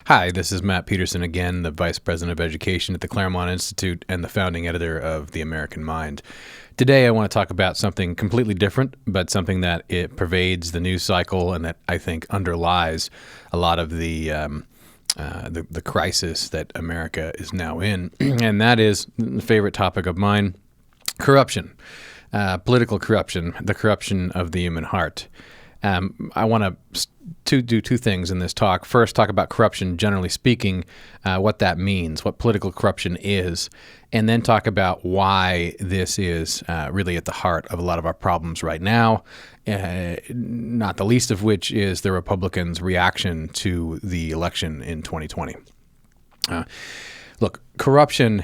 Hi, this is Matt Peterson again, the Vice President of Education at the Claremont Institute and the founding editor of The American Mind. Today I want to talk about something completely different, but something that it pervades the news cycle and that I think underlies a lot of the crisis that America is now in, and that is the favorite topic of mine, corruption, political corruption, the corruption of the human heart. I want to do two things in this talk. First, talk about corruption, generally speaking, what that means, what political corruption is, and then talk about why this is really at the heart of a lot of our problems right now, not the least of which is the Republicans' reaction to the election in 2020. Look, corruption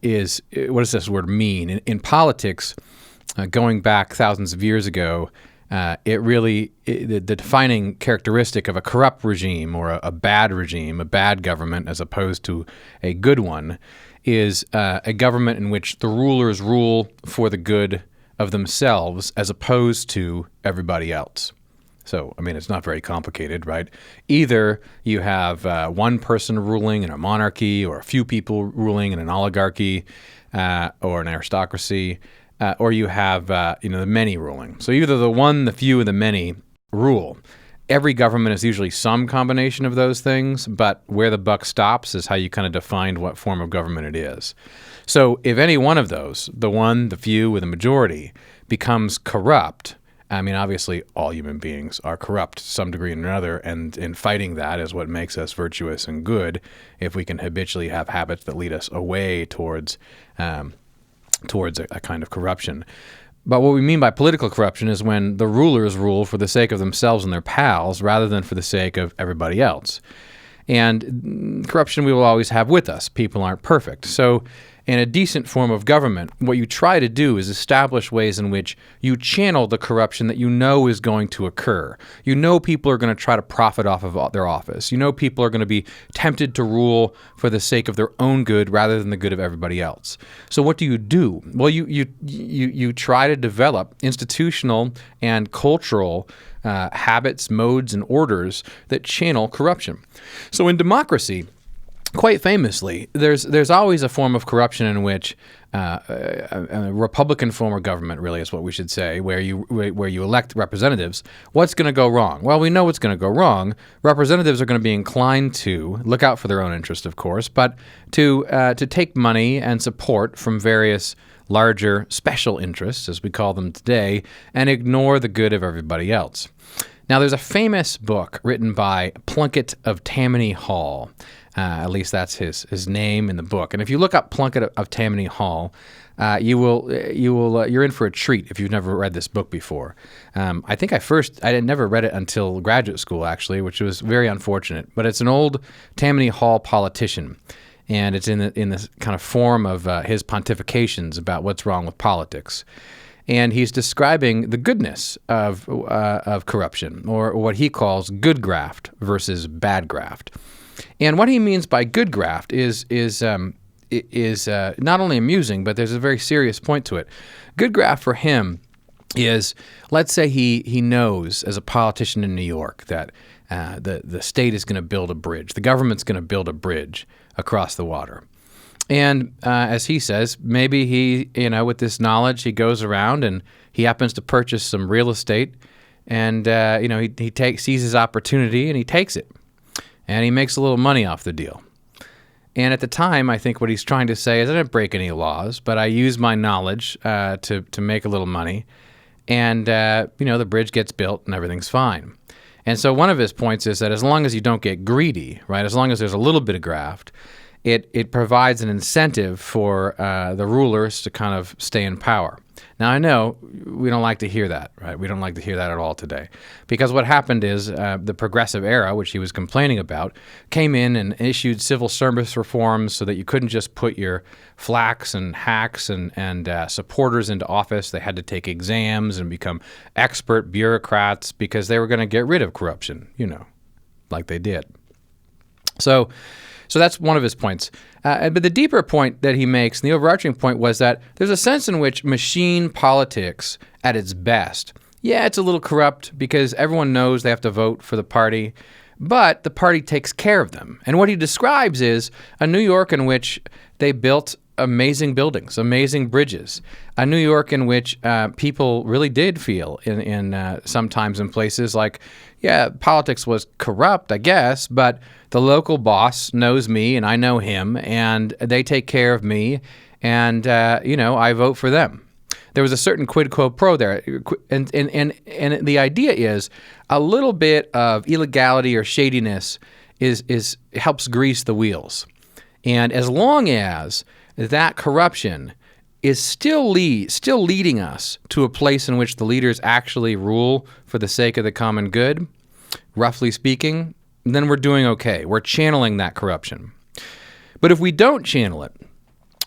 is, what does this word mean? In politics, going back thousands of years ago, the defining characteristic of a corrupt regime or a bad regime, a bad government as opposed to a good one, is a government in which the rulers rule for the good of themselves as opposed to everybody else. So, I mean, it's not very complicated, right? Either you have one person ruling in a monarchy or a few people ruling in an oligarchy or an aristocracy, or you have the many ruling. So either the one, the few, and the many rule. Every government is usually some combination of those things, but where the buck stops is how you kind of define what form of government it is. So if any one of those, the one, the few, or the majority, becomes corrupt, I mean, obviously all human beings are corrupt to some degree or another, and in fighting that is what makes us virtuous and good, if we can habitually have habits that lead us away towards a kind of corruption. But what we mean by political corruption is when the rulers rule for the sake of themselves and their pals rather than for the sake of everybody else. And corruption we will always have with us. People aren't perfect. So in a decent form of government, what you try to do is establish ways in which you channel the corruption that you know is going to occur. You know people are going to try to profit off of their office. You know people are going to be tempted to rule for the sake of their own good rather than the good of everybody else. So what do? Well, you try to develop institutional and cultural habits, modes, and orders that channel corruption. So in democracy, quite famously, there's always a form of corruption in which a Republican form of government, really is what we should say, where you elect representatives. What's going to go wrong? Well, we know what's going to go wrong. Representatives are going to be inclined to look out for their own interest, of course, but to take money and support from various larger special interests, as we call them today, and ignore the good of everybody else. Now, there's a famous book written by Plunkett of Tammany Hall. At least that's his name in the book. And if you look up Plunkett of Tammany Hall, you're in for a treat if you've never read this book before. I think I had never read it until graduate school, actually, which was very unfortunate. But it's an old Tammany Hall politician, and it's in this kind of form of his pontifications about what's wrong with politics. And he's describing the goodness of corruption, or what he calls good graft versus bad graft. And what he means by good graft is not only amusing, but there's a very serious point to it. Good graft for him is, let's say he knows as a politician in New York that the state is going to build a bridge, the government's going to build a bridge across the water. And as he says, maybe he, with this knowledge, he goes around and he happens to purchase some real estate, and he sees his opportunity and he takes it. And he makes a little money off the deal. And at the time, I think what he's trying to say is, I didn't break any laws, but I used my knowledge to make a little money. And, the bridge gets built and everything's fine. And so one of his points is that as long as you don't get greedy, right, as long as there's a little bit of graft, it provides an incentive for the rulers to kind of stay in power. Now, I know we don't like to hear that, right? We don't like to hear that at all today. Because what happened is the progressive era, which he was complaining about, came in and issued civil service reforms so that you couldn't just put your flacks and hacks and supporters into office. They had to take exams and become expert bureaucrats because they were going to get rid of corruption, like they did. So that's one of his points. But the deeper point that he makes, and the overarching point, was that there's a sense in which machine politics at its best, it's a little corrupt because everyone knows they have to vote for the party, but the party takes care of them. And what he describes is a New York in which they built amazing buildings, amazing bridges, a New York in which people really did feel in sometimes in places like, yeah, politics was corrupt, I guess, but the local boss knows me and I know him, and they take care of me, and I vote for them. There was a certain quid quo pro there, and the idea is a little bit of illegality or shadiness is helps grease the wheels, and as long as that corruption is still leading us to a place in which the leaders actually rule for the sake of the common good, roughly speaking, then we're doing okay. We're channeling that corruption. But if we don't channel it,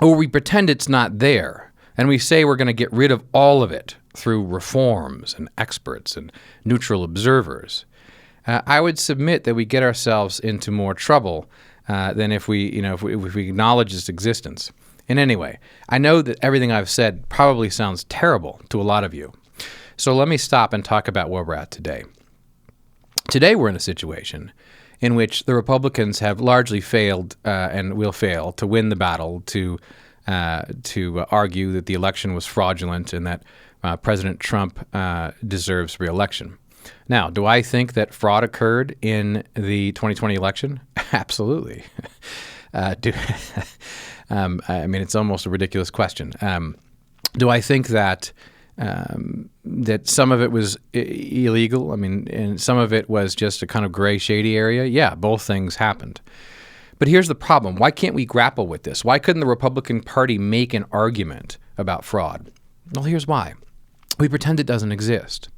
or we pretend it's not there, and we say we're going to get rid of all of it through reforms and experts and neutral observers, I would submit that we get ourselves into more trouble than if we acknowledge its existence. And anyway, I know that everything I've said probably sounds terrible to a lot of you. So let me stop and talk about where we're at today. Today we're in a situation in which the Republicans have largely failed and will fail to win the battle to argue that the election was fraudulent and that President Trump deserves re-election. Now, do I think that fraud occurred in the 2020 election? Absolutely. It's almost a ridiculous question. Do I think that that some of it was illegal? And some of it was just a kind of gray, shady area? Yeah, both things happened. But here's the problem. Why can't we grapple with this? Why couldn't the Republican Party make an argument about fraud? Well, here's why. We pretend it doesn't exist.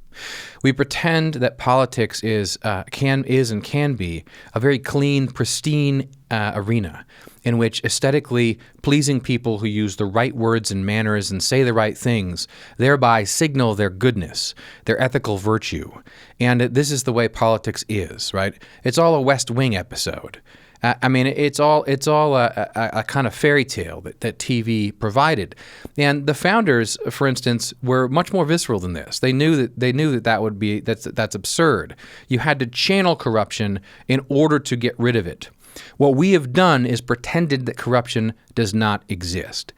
We pretend that politics is and can be a very clean, pristine arena in which aesthetically pleasing people who use the right words and manners and say the right things thereby signal their goodness, their ethical virtue. And this is the way politics is, right? It's all a West Wing episode. It's all a kind of fairy tale that TV provided, and the founders, for instance, were much more visceral than this. They knew that would be that's absurd. You had to channel corruption in order to get rid of it. What we have done is pretended that corruption does not exist.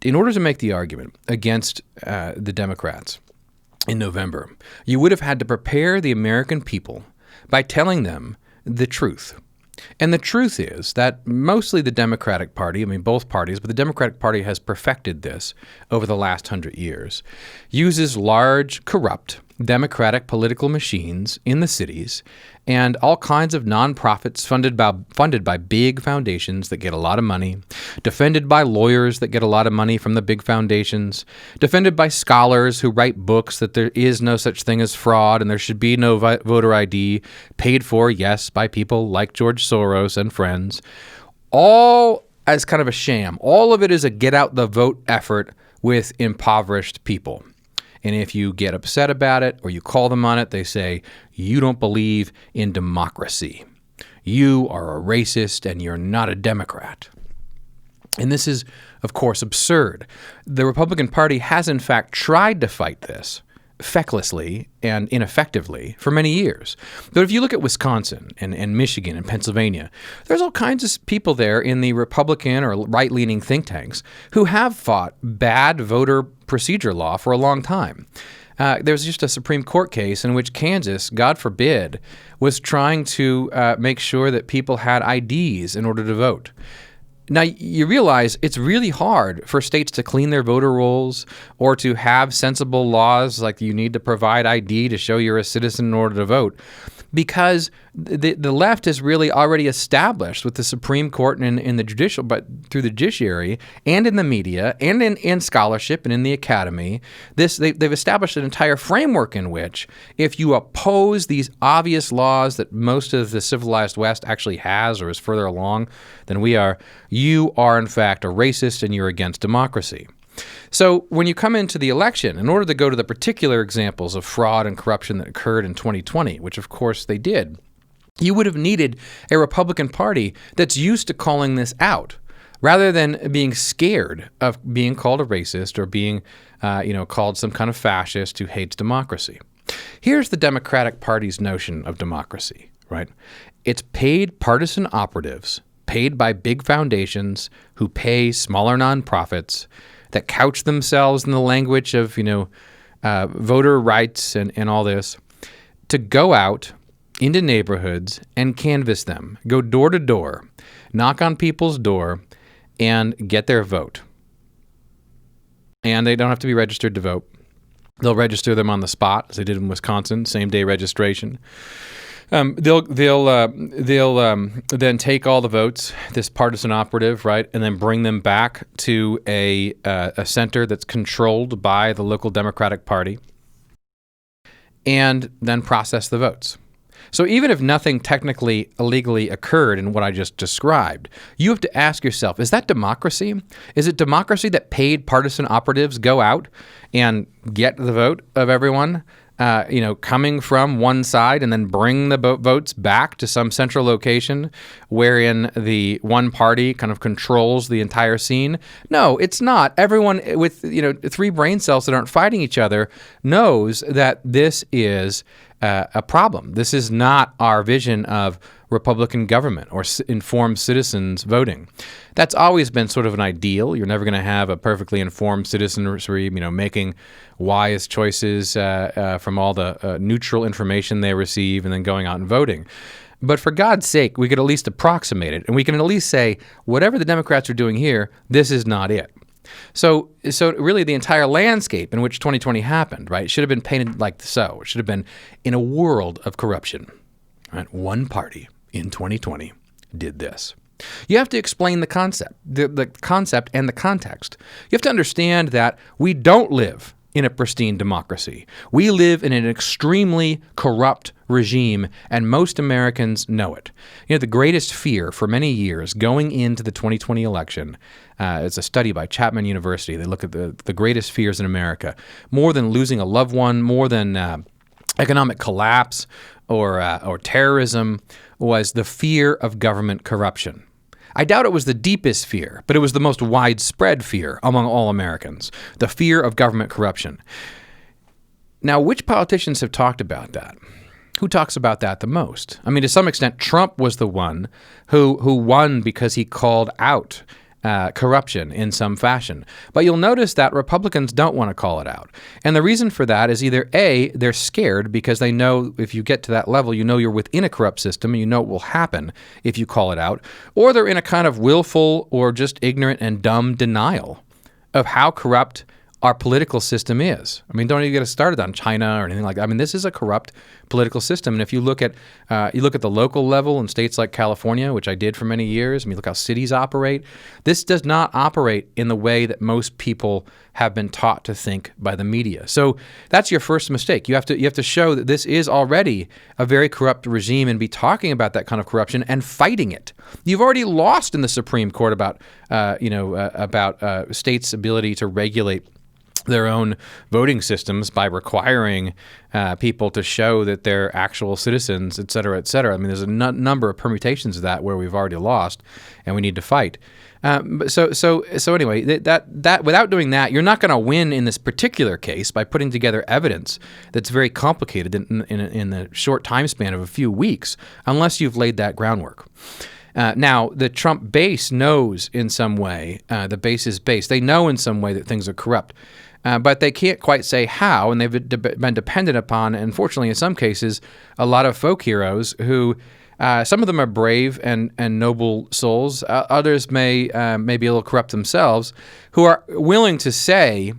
In order to make the argument against the Democrats in November, you would have had to prepare the American people by telling them the truth. And the truth is that mostly the Democratic Party, both parties, but the Democratic Party has perfected this over the last 100 years, uses large, corrupt Democratic political machines in the cities and all kinds of nonprofits funded by big foundations that get a lot of money, defended by lawyers that get a lot of money from the big foundations, defended by scholars who write books that there is no such thing as fraud and there should be no voter ID, paid for, yes, by people like George Soros and friends, all as kind of a sham. All of it is a get-out-the-vote effort with impoverished people. And if you get upset about it or you call them on it, they say, you don't believe in democracy. You are a racist and you're not a Democrat. And this is, of course, absurd. The Republican Party has, in fact, tried to fight this fecklessly and ineffectively for many years. But if you look at Wisconsin and Michigan and Pennsylvania, there's all kinds of people there in the Republican or right-leaning think tanks who have fought bad voter procedure law for a long time. There's just a Supreme Court case in which Kansas, God forbid, was trying to make sure that people had IDs in order to vote. Now, you realize it's really hard for states to clean their voter rolls or to have sensible laws like you need to provide ID to show you're a citizen in order to vote, because the left has really already established with the Supreme Court and in the judicial, but through the judiciary and in the media and in scholarship and in the academy, they've established an entire framework in which if you oppose these obvious laws that most of the civilized West actually has or is further along than we are, you are in fact a racist and you're against democracy. So when you come into the election, in order to go to the particular examples of fraud and corruption that occurred in 2020, which of course they did, you would have needed a Republican Party that's used to calling this out, rather than being scared of being called a racist or being, called some kind of fascist who hates democracy. Here's the Democratic Party's notion of democracy, right? It's paid partisan operatives, paid by big foundations who pay smaller nonprofits that couch themselves in the language of, voter rights and all this, to go out into neighborhoods and canvass them, go door to door, knock on people's door, and get their vote. And they don't have to be registered to vote. They'll register them on the spot, as they did in Wisconsin, same-day registration. They'll then take all the votes, this partisan operative, right, and then bring them back to a center that's controlled by the local Democratic Party, and then process the votes. So even if nothing technically illegally occurred in what I just described, you have to ask yourself, is that democracy? Is it democracy that paid partisan operatives go out and get the vote of everyone, coming from one side and then bring the votes back to some central location wherein the one party kind of controls the entire scene? No, it's not. Everyone with, three brain cells that aren't fighting each other knows that this is a problem. This is not our vision of Republican government or informed citizens voting. That's always been sort of an ideal. You're never going to have a perfectly informed citizenry, making wise choices from all the neutral information they receive and then going out and voting. But for God's sake, we could at least approximate it, and we can at least say, whatever the Democrats are doing here, this is not it. So really the entire landscape in which 2020 happened, right, should have been painted like so. It should have been in a world of corruption. Right? One party in 2020 did this. You have to explain the concept, the concept and the context. You have to understand that we don't live in a pristine democracy. We live in an extremely corrupt regime, and most Americans know it. The greatest fear for many years going into the 2020 election, it's a study by Chapman University. They look at the greatest fears in America, more than losing a loved one, more than economic collapse or terrorism, was the fear of government corruption. I doubt it was the deepest fear, but it was the most widespread fear among all Americans, the fear of government corruption. Now, which politicians have talked about that? Who talks about that the most? I mean, to some extent, Trump was the one who won because he called out corruption in some fashion. But you'll notice that Republicans don't want to call it out. And the reason for that is either A, they're scared because they know if you get to that level, you're within a corrupt system and you know what will happen if you call it out, or they're in a kind of willful or just ignorant and dumb denial of how corrupt our political system is. I mean, don't even get us started on China or anything like that. I mean, this is a corrupt political system. And if you look at the local level in states like California, which I did for many years, look how cities operate. This does not operate in the way that most people have been taught to think by the media. So that's your first mistake. You have to show that this is already a very corrupt regime and be talking about that kind of corruption and fighting it. You've already lost in the Supreme Court about states' ability to regulate their own voting systems by requiring people to show that they're actual citizens, et cetera, et cetera. I mean, there's a number of permutations of that where we've already lost, and we need to fight. So anyway, that without doing that, you're not going to win in this particular case by putting together evidence that's very complicated in the short time span of a few weeks, unless you've laid that groundwork. Now, the Trump base knows in some way, the base is base. They know in some way that things are corrupt. But they can't quite say how, and they've been dependent upon, unfortunately in some cases, a lot of folk heroes who, some of them are brave and noble souls. Others may be a little corrupt themselves, who are willing to say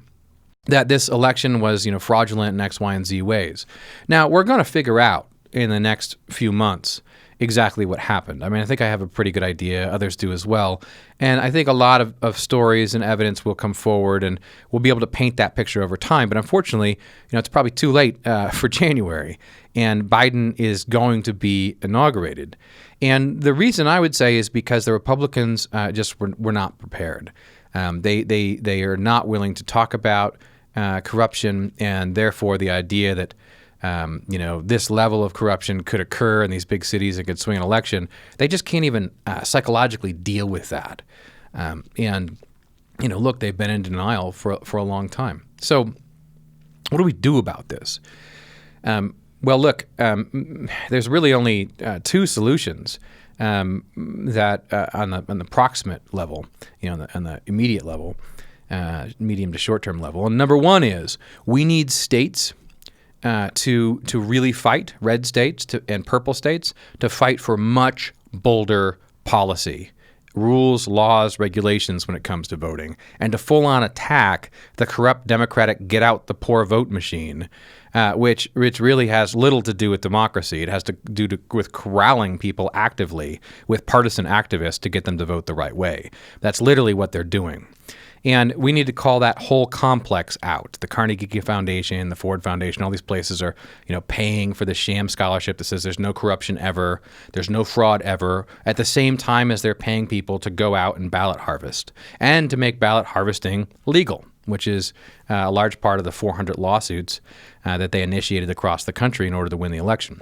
that this election was fraudulent in X, Y, and Z ways. Now, we're going to figure out in the next few months exactly what happened. I mean, I think I have a pretty good idea. Others do as well. And I think a lot of stories and evidence will come forward, and we'll be able to paint that picture over time. But unfortunately, it's probably too late for January, and Biden is going to be inaugurated. And the reason I would say is because the Republicans just were not prepared. They are not willing to talk about corruption, and therefore the idea that this level of corruption could occur in these big cities and could swing an election. They just can't even psychologically deal with that. Look, they've been in denial for a long time. So what do we do about this? Well, look, there's really only two solutions that on the proximate level, on the immediate level, medium to short-term level. And number one is we need states to really fight, red states and purple states, to fight for much bolder policy, rules, laws, regulations when it comes to voting, and to full-on attack the corrupt Democratic get-out-the-poor-vote machine, which really has little to do with democracy. It has to do with corralling people actively with partisan activists to get them to vote the right way. That's literally what they're doing. And we need to call that whole complex out. The Carnegie Foundation, the Ford Foundation, all these places are, paying for the sham scholarship that says there's no corruption ever, there's no fraud ever, at the same time as they're paying people to go out and ballot harvest and to make ballot harvesting legal, which is a large part of the 400 lawsuits that they initiated across the country in order to win the election.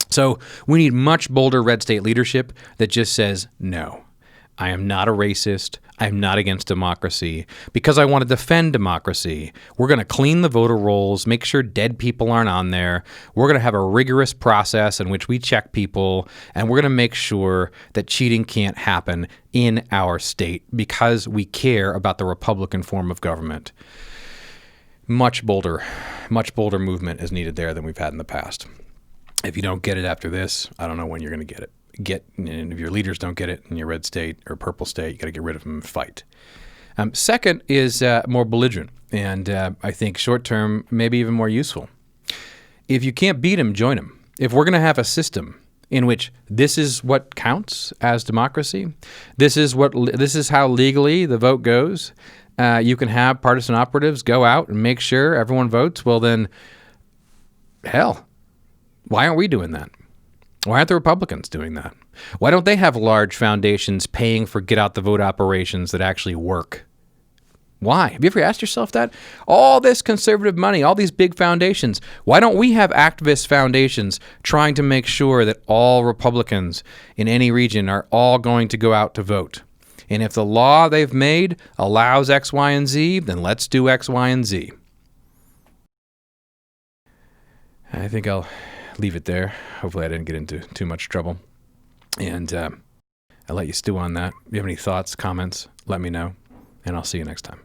So we need much bolder red state leadership that just says, no, I am not a racist. I'm not against democracy. Because I want to defend democracy, we're going to clean the voter rolls, make sure dead people aren't on there. We're going to have a rigorous process in which we check people, and we're going to make sure that cheating can't happen in our state because we care about the Republican form of government. Much bolder movement is needed there than we've had in the past. If you don't get it after this, I don't know when you're going to get it. And if your leaders don't get it in your red state or purple state, you got to get rid of them and fight. Second is more belligerent, and I think short-term, maybe even more useful. If you can't beat them, join them. If we're going to have a system in which this is what counts as democracy, this is how legally the vote goes, you can have partisan operatives go out and make sure everyone votes, well then, hell, why aren't we doing that? Why aren't the Republicans doing that? Why don't they have large foundations paying for get-out-the-vote operations that actually work? Why? Have you ever asked yourself that? All this conservative money, all these big foundations, why don't we have activist foundations trying to make sure that all Republicans in any region are all going to go out to vote? And if the law they've made allows X, Y, and Z, then let's do X, Y, and Z. I think I'll leave it there. Hopefully I didn't get into too much trouble. And I'll let you stew on that. If you have any thoughts, comments, let me know. And I'll see you next time.